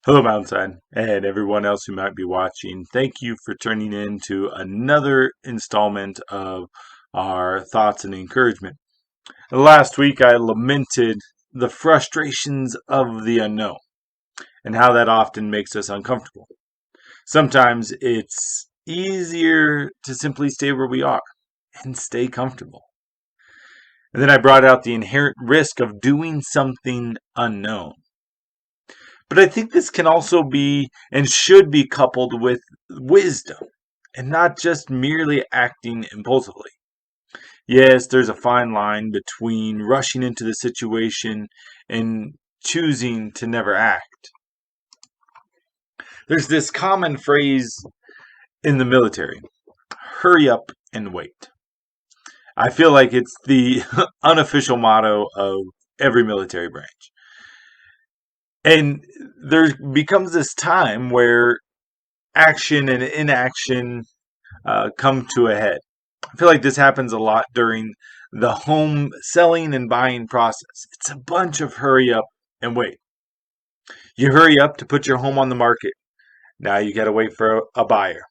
Hello, Mountainside, and everyone else who might be watching. Thank you for turning in to another installment of our thoughts and encouragement. Last week, I lamented the frustrations of the unknown and how that often makes us uncomfortable. Sometimes it's easier to simply stay where we are and stay comfortable. And then I brought out the inherent risk of doing something unknown. But I think this can also be and should be coupled with wisdom and not just merely acting impulsively. Yes, there's a fine line between rushing into the situation and choosing to never act. There's this common phrase in the military: hurry up and wait. I feel like it's the unofficial motto of every military branch. And there becomes this time where action and inaction come to a head. I feel like this happens a lot during the home selling and buying process. It's a bunch of hurry up and wait. You hurry up to put your home on the market. Now you got to wait for a buyer.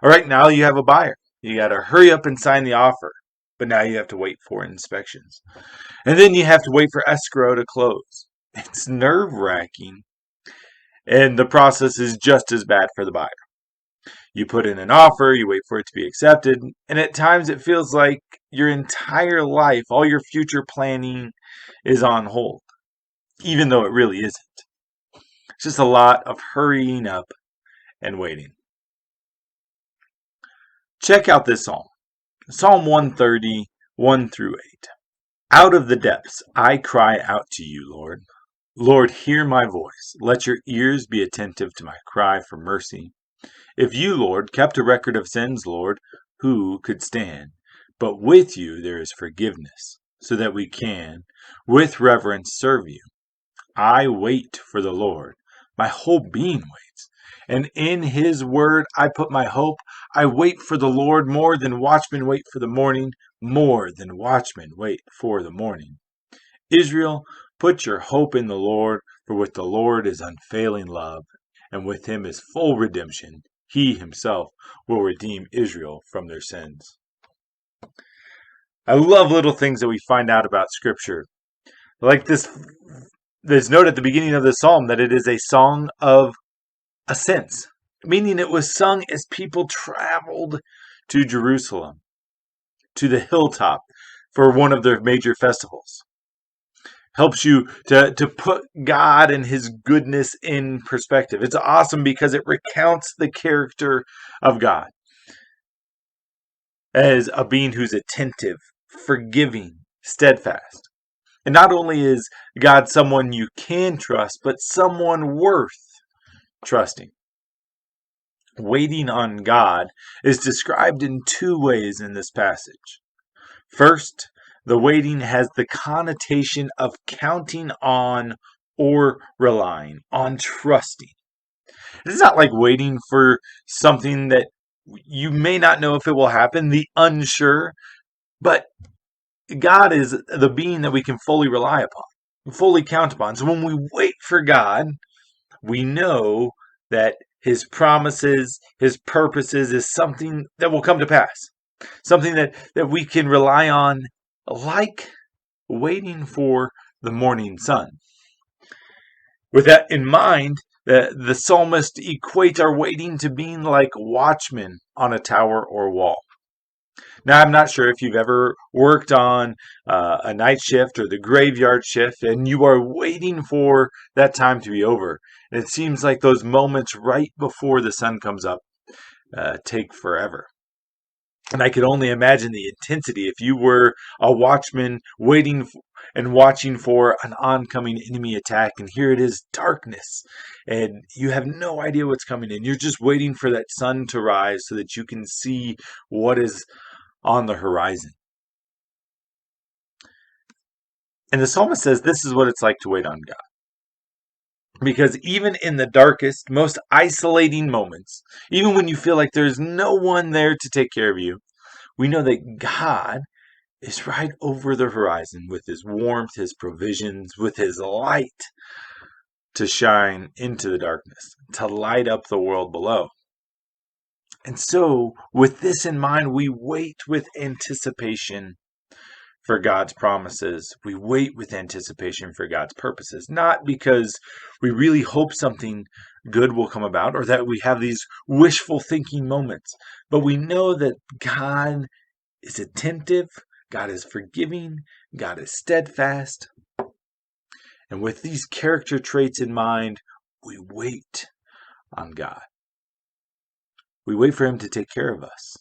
All right, now you have a buyer. You got to hurry up and sign the offer. But now you have to wait for inspections. And then you have to wait for escrow to close. It's nerve wracking. And the process is just as bad for the buyer. You put in an offer, you wait for it to be accepted, and at times it feels like your entire life, all your future planning is on hold, even though it really isn't. It's just a lot of hurrying up and waiting. Check out this psalm, Psalm 130, 1 through 8. Out of the depths I cry out to you, Lord. Lord, hear my voice. Let your ears be attentive to my cry for mercy. If you, Lord, kept a record of sins, Lord, who could stand? But with you there is forgiveness, so that we can, with reverence, serve you. I wait for the Lord. My whole being waits. And in his word I put my hope. I wait for the Lord more than watchmen wait for the morning, more than watchmen wait for the morning. Israel, put your hope in the Lord, for with the Lord is unfailing love, and with him is full redemption. He himself will redeem Israel from their sins. I love little things that we find out about Scripture. Like this note at the beginning of the psalm that it is a song of ascents, meaning it was sung as people traveled to Jerusalem, to the hilltop for one of their major festivals. Helps you to put God and his goodness in perspective. It's awesome because it recounts the character of God as a being who's attentive, forgiving, steadfast. And not only is God someone you can trust, but someone worth trusting. Waiting on God is described in two ways in this passage. First, the waiting has the connotation of counting on or relying on, trusting. It's not like waiting for something that you may not know if it will happen, the unsure, but God is the being that we can fully rely upon, fully count upon. So when we wait for God, we know that his promises, his purposes is something that will come to pass. Something that we can rely on, like waiting for the morning sun. With that in mind, the psalmist equates our waiting to being like watchmen on a tower or wall. Now, I'm not sure if you've ever worked on a night shift or the graveyard shift and you are waiting for that time to be over. And it seems like those moments right before the sun comes up take forever. And I could only imagine the intensity if you were a watchman waiting and watching for an oncoming enemy attack, and here it is, darkness, and you have no idea what's coming in. You're just waiting for that sun to rise so that you can see what is on the horizon. And the psalmist says this is what it's like to wait on God. Because even in the darkest, most isolating moments, even when you feel like there's no one there to take care of you, we know that God is right over the horizon with his warmth, his provisions, with his light. to shine into the darkness, to light up the world below. And so, with this in mind, we wait with anticipation for God's promises. We wait with anticipation for God's purposes, not because we really hope something good will come about or that we have these wishful thinking moments, but we know that God is attentive, God is forgiving, God is steadfast. And with these character traits in mind, we wait on God. We wait for Him to take care of us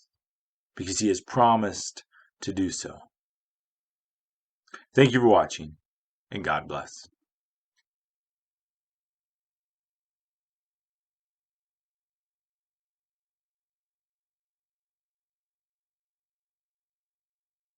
because He has promised to do so. Thank you for watching, and God bless.